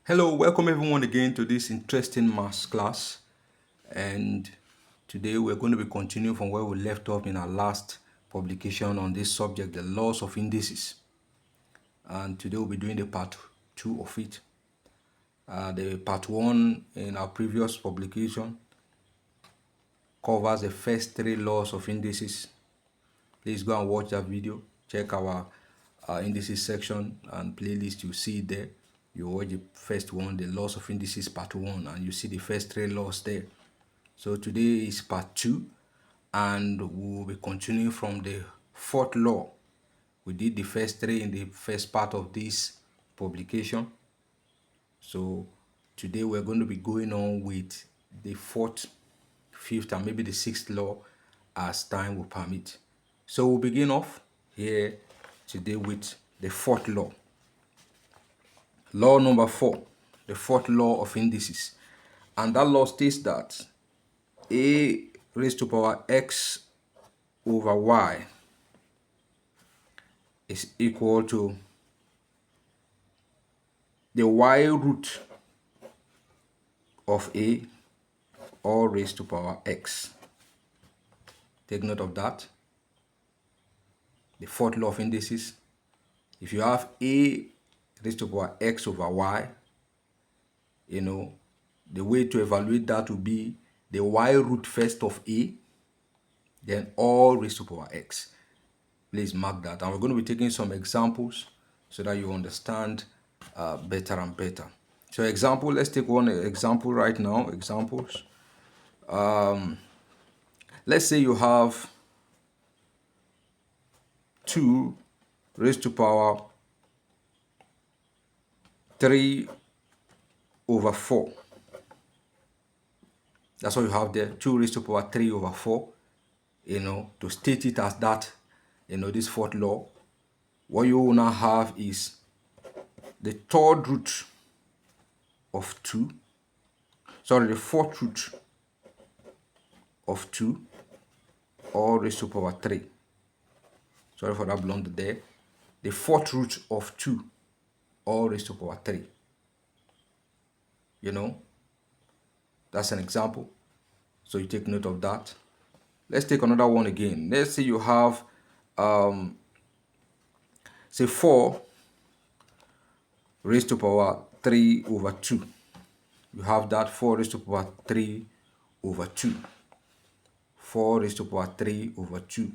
Hello, welcome everyone again to this interesting maths class. And today we're going to be continuing from where we left off in our last publication on this subject, the laws of indices. And today we'll be doing the part 2 of it. The part 1 in our previous publication covers the first 3 laws of indices. Please go and watch that video. Check our indices section and playlist. You see it there. You watch the first one, the laws of indices part 1, and you see the first 3 laws there. So today is part 2, and we'll be continuing from the 4th law. We did the first 3 in the first part of this publication. So today we're going to be going on with the 4th, 5th, and maybe the 6th law as time will permit. So we'll begin off here today with the 4th law. Law number 4, the 4th law of indices. And that law states that a raised to power x over y is equal to the y root of a all raised to power x. Take note of that. The 4th law of indices. If you have a raised to power x over y, the way to evaluate that would be the y root first of a, then all raised to power x. Please mark that. And we're going to be taking some examples so that you understand better and better. So example, let's take one example right now. Examples. Let's say you have 2 raised to power 3 over 4. That's what you have there, 2 raised to power 3 over 4. To state it as that, this 4th law, what you will now have is the 3rd root of 2, the 4th root of 2, all raised to power 3. Sorry for that blunder there. The 4th root of 2, all raised to power 3. That's an example. So you take note of that. Let's take another one again. Let's say you have, say 4 raised to power 3 over 2. You have that 4 raised to power 3 over 2. 4 raised to power 3 over 2.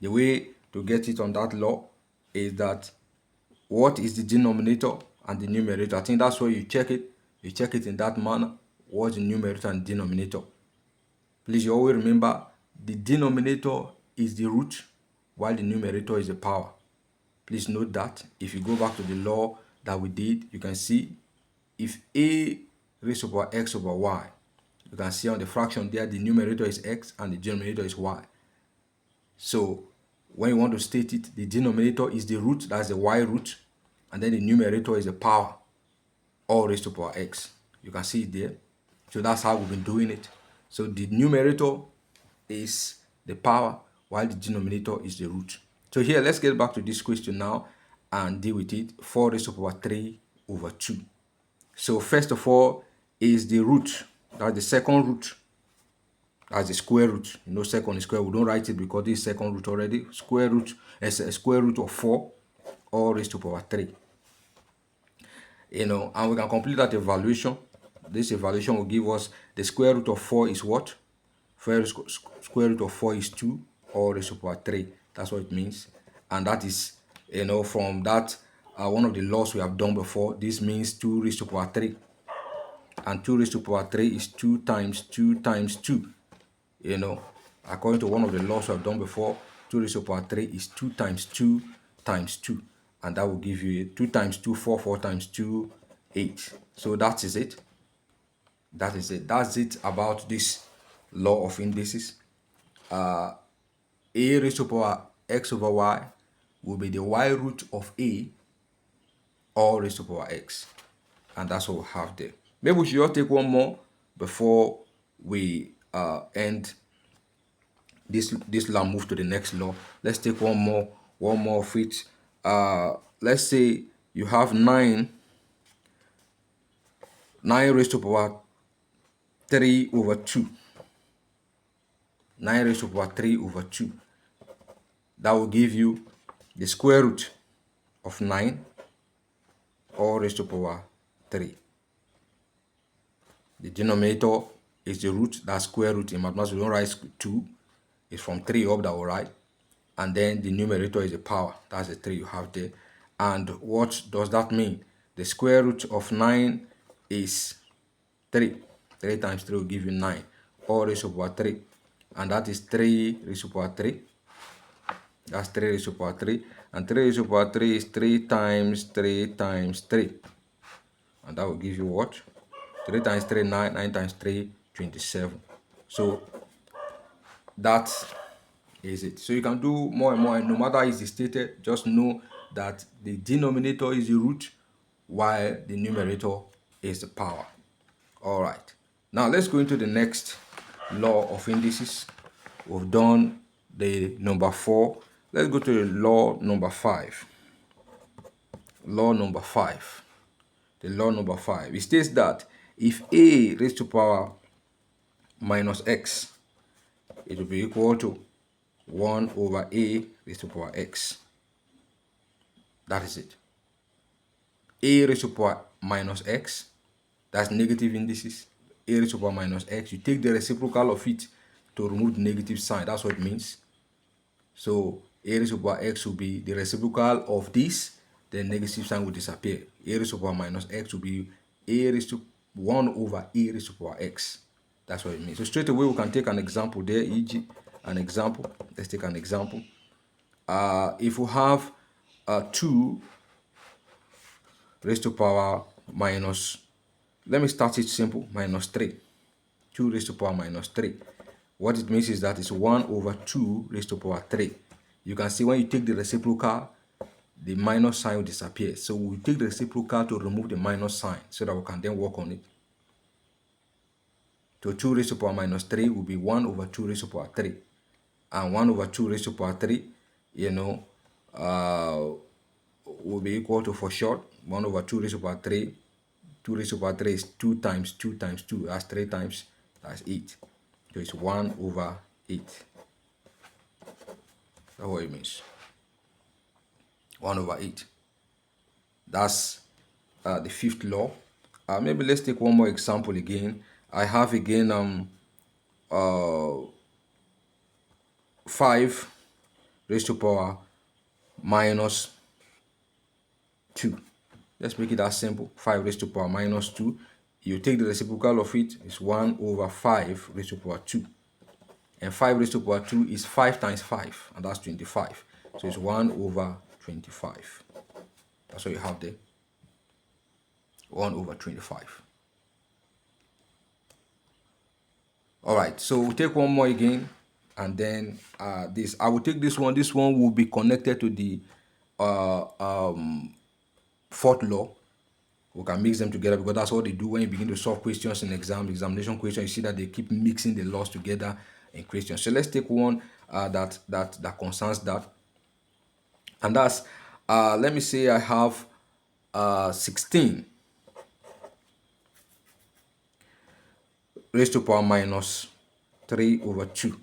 The way to get it on that law is that what is the denominator and the numerator? I think that's where you check it. You check it in that manner. What's the numerator and denominator? Please, you always remember the denominator is the root while the numerator is the power. Please note that. If you go back to the law that we did, you can see if a raised to power x over y, you can see on the fraction there the numerator is x and the denominator is y. So when you want to state it, the denominator is the root, that's the y root, and then the numerator is the power, all raised to power x. You can see it there. So that's how we've been doing it. So the numerator is the power while the denominator is the root. So here, let's get back to this question now and deal with it. 4 raised to power 3 over 2. So first of all is the root, that's the second root. As the square root, second is square. We don't write it because this is second root already. Square root is a square root of 4, all raised to power 3. And we can complete that evaluation. This evaluation will give us the square root of 4 is what? Square root of 4 is 2, all raised to power 3. That's what it means. And that is, from that, one of the laws we have done before. This means 2 raised to power 3. And 2 raised to power 3 is 2 times 2 times 2. According to one of the laws we have done before, 2 raised to power 3 is 2 times 2 times 2. And that will give you 2 times 2, 4, 4 times 2, 8. So that is it. That is it. That's it about this law of indices. A raised to power x over y will be the y root of a, all raised to power x. And that's what we have there. Maybe we should just take one more before we end this law, move to the next law. Let's take one more of it. Let's say you have 9 9 raised to power 3 over 2. 9 raised to power 3 over 2. That will give you the square root of 9 all raised to power 3. The denominator is the root, that square root. In mathematics, we don't write 2. It's from 3 up that will write. And then the numerator is the power. That's the 3 you have there. And what does that mean? The square root of 9 is 3. 3 times 3 will give you 9. All raised to power 3. And that is 3 raised to power 3. That's 3 raised to power 3. And 3 raised to power 3 is 3 times 3 times 3. And that will give you what? 3 times 3, 9. 9 times 3, 27. So that is it. So you can do more and more. And no matter how it's stated, just know that the denominator is the root while the numerator is the power. All right. Now let's go into the next law of indices. We've done the number 4. Let's go to the law number 5. Law number 5. The law number 5. It states that if a raised to power minus x, it will be equal to 1 over a raised to power x. That is it. A raised to power minus x, that's negative indices. A raised to power minus x, you take the reciprocal of it to remove the negative sign. That's what it means. So a raised to power x will be the reciprocal of this, the negative sign will disappear. A raised to power minus x will be a raised to 1 over a raised to power x. That's what it means. So straight away we can take an example there, e.g. an example. Let's take an example. If we have 2 raised to power minus, let me start it simple, minus 3. 2 raised to power minus 3. What it means is that it's 1 over 2 raised to power 3. You can see when you take the reciprocal, the minus sign will disappear. So we take the reciprocal to remove the minus sign so that we can then work on it. So 2 raised to power minus 3 will be 1 over 2 raised to power 3. And 1 over 2 raised to power 3, will be equal to, for short, 1 over 2 raised to power 3. 2 raised to power 3 is 2 times 2 times 2. That's 3 times, that's 8. So it's 1 over 8. That's what it means. 1 over 8. That's the fifth law. Maybe let's take one more example again. I have again 5 raised to power minus 2. Let's make it that simple. 5 raised to power minus 2. You take the reciprocal of it, it's 1 over 5 raised to power 2. And 5 raised to power 2 is 5 times 5, and that's 25. So it's 1 over 25. That's what you have there. 1 over 25. All right, so we'll take one more again, and then this. I will take this one. This one will be connected to the fourth law. We can mix them together because that's what they do when you begin to solve questions in examination questions. You see that they keep mixing the laws together in questions. So let's take one that concerns that, and that's let me say I have 16 raised to power minus 3 over 2.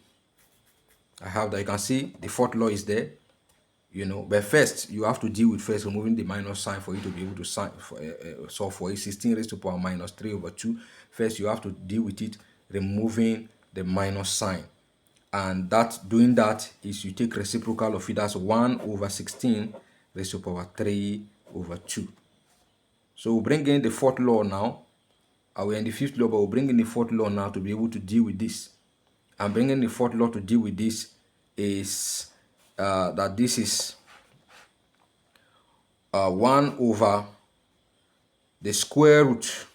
I have that. You can see the fourth law is there, but first you have to deal with first removing the minus sign for you to be able to solve for it. 16 raised to power minus 3 over 2. First you have to deal with it removing the minus sign, and doing that is you take reciprocal of it. That's 1 over 16 raised to power 3 over 2. So we'll bring in the fourth law now. We're in the fifth law, but we'll bring in the fourth law now to be able to deal with this. And bringing the fourth law to deal with this is that this is 1 over the square root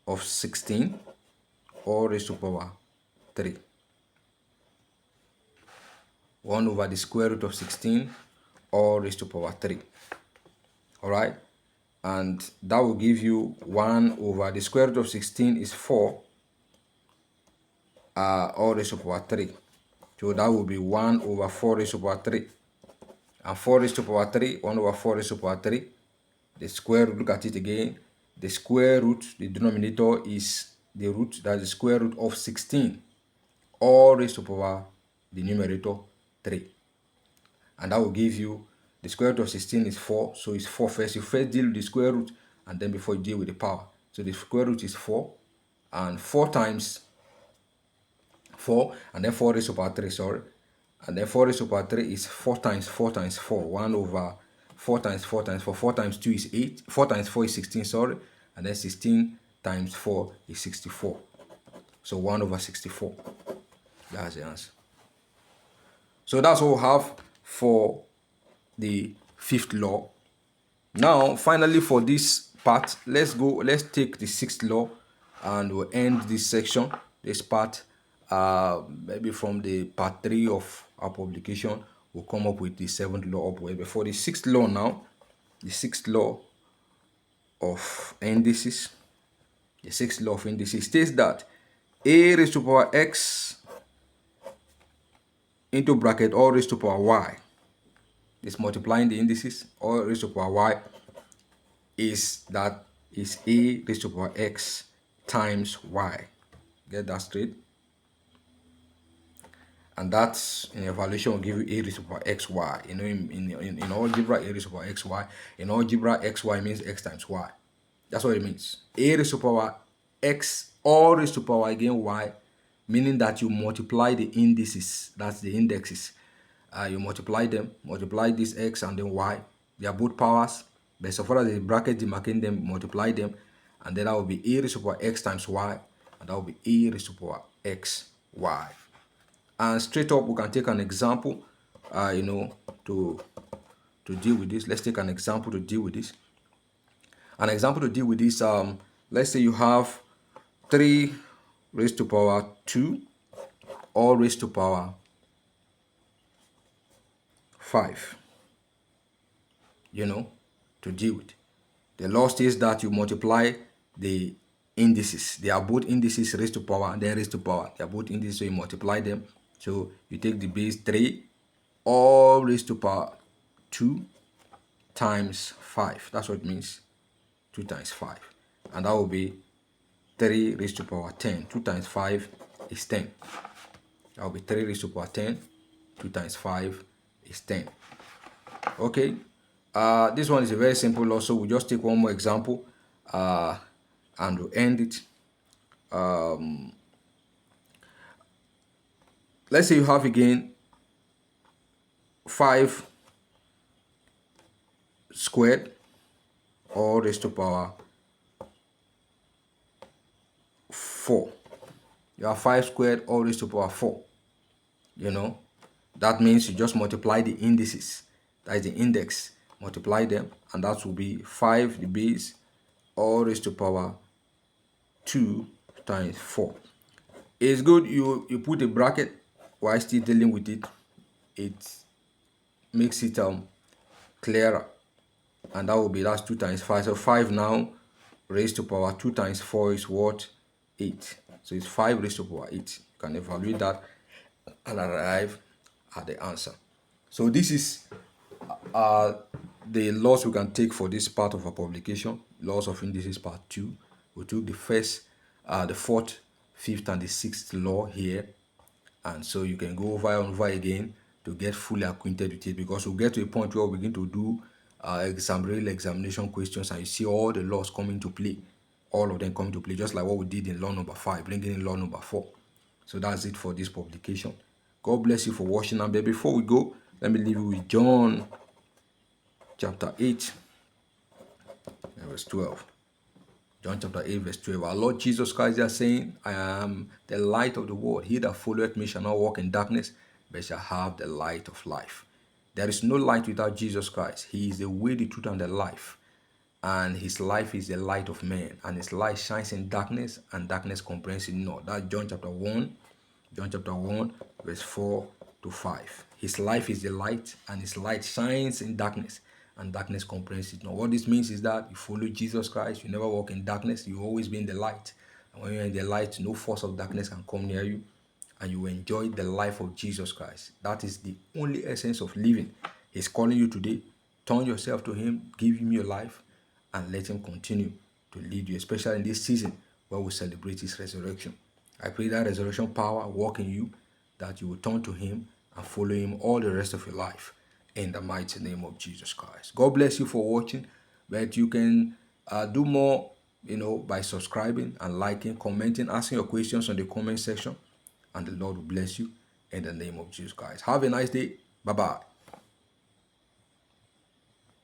of 16 all raised to power 3. 1 over the square root of 16 all raised to power 3. All right, and that will give you 1 over the square root of 16 is 4 all raised to power 3. So that will be 1 over 4 raised to power 3. And 4 raised to power 3, 1 over 4 raised to power 3. The square root, look at it again. the square root, the denominator is the root, that's the square root of 16, all raised to power the numerator 3. And that will give you the square root of 16 is 4, so it's 4 first. You first deal with the square root, and then before you deal with the power. So the square root is 4, and 4 times 4, and then 4 raised to power 3, sorry. And then 4 raised to power 3 is 4 times 4 times 4, 1 over 4 times 4 times 4. 4 times 2 is 8, 4 times 4 is 16, sorry. And then 16 times 4 is 64. So 1 over 64. That's the answer. So that's what we have for the fifth law. Now, finally, for this part, let's take the sixth law, and we'll end this section, this part. Maybe from the part 3 of our publication, we'll come up with the seventh law upward. But for the sixth law now, the sixth law of indices, the sixth law of indices states that a raised to power x into bracket all raised to power y, is multiplying the indices, all raised to power y, is a raised to power x times y. Get that straight? And that's in evaluation will give you a raised to power xy. You know, in algebra, a raised to power xy. In algebra, xy means x times y. That's what it means. A raised to power x, all raised to power again y, meaning that you multiply the indices, that's the indexes. You multiply them, multiply this x and then y. They are both powers, but so far as the bracket demarcating them, multiply them, and then that will be a raised to power x times y, and that will be a raised to power x y. And straight up, we can take an example, to deal with this. Let's take an example to deal with this. An example to deal with this, let's say you have 3 raised to power 2, all raised to power 5, to deal with. The law states that you multiply the indices. They are both indices raised to power and then raised to power. They are both indices, so you multiply them. So you take the base 3, all raised to power 2 times 5. That's what it means. 2 times 5. And that will be 3 raised to power 10. 2 times 5 is 10. That will be 3 raised to power 10. 2 times 5 is 10. Okay. This one is a very simple law, so we'll just take one more example and we'll end it. Let's say you have again 5 squared, all raised to power 4. You have 5 squared, all raised to power 4. That means you just multiply the indices. That is the index. Multiply them, and that will be 5, the base, all raised to power 2 times 4. It's good you put a bracket while still dealing with it. It makes it clearer, and that's 2 times 5. So 5 now raised to power 2 times 4 is what? 8. So it's 5 raised to power 8. You can evaluate that and arrive at the answer. So this is the laws we can take for this part of our publication, laws of indices part 2. We took the first, the fourth, fifth, and the sixth law here, and so you can go over and over again to get fully acquainted with it, because we'll get to a point where we begin to do real examination questions, and you see all the laws come into play, all of them come into play, just like what we did in law number 5, bringing in law number 4. So that's it for this publication. God bless you for watching. And before we go, let me leave you with John chapter 8, verse 12. John chapter 8, verse 12. Our Lord Jesus Christ is saying, I am the light of the world. He that followeth me shall not walk in darkness, but shall have the light of life. There is no light without Jesus Christ. He is the way, the truth, and the life. And his life is the light of man. And his light shines in darkness, and darkness comprehends it not. That's John chapter 1, verse 4 to 5. His life is the light, and his light shines in darkness, and darkness comprehends it not. What this means is that you follow Jesus Christ, you never walk in darkness, you always be in the light. And when you're in the light, no force of darkness can come near you, and you enjoy the life of Jesus Christ. That is the only essence of living. He's calling you today. Turn yourself to him, give him your life, and let him continue to lead you, especially in this season where we celebrate his resurrection. I pray that resurrection power walk in you, that you will turn to him and follow him all the rest of your life in the mighty name of Jesus Christ. God bless you for watching, but you can do more, by subscribing and liking, commenting, asking your questions on the comment section, and the Lord will bless you in the name of Jesus Christ. Have a nice day. Bye-bye.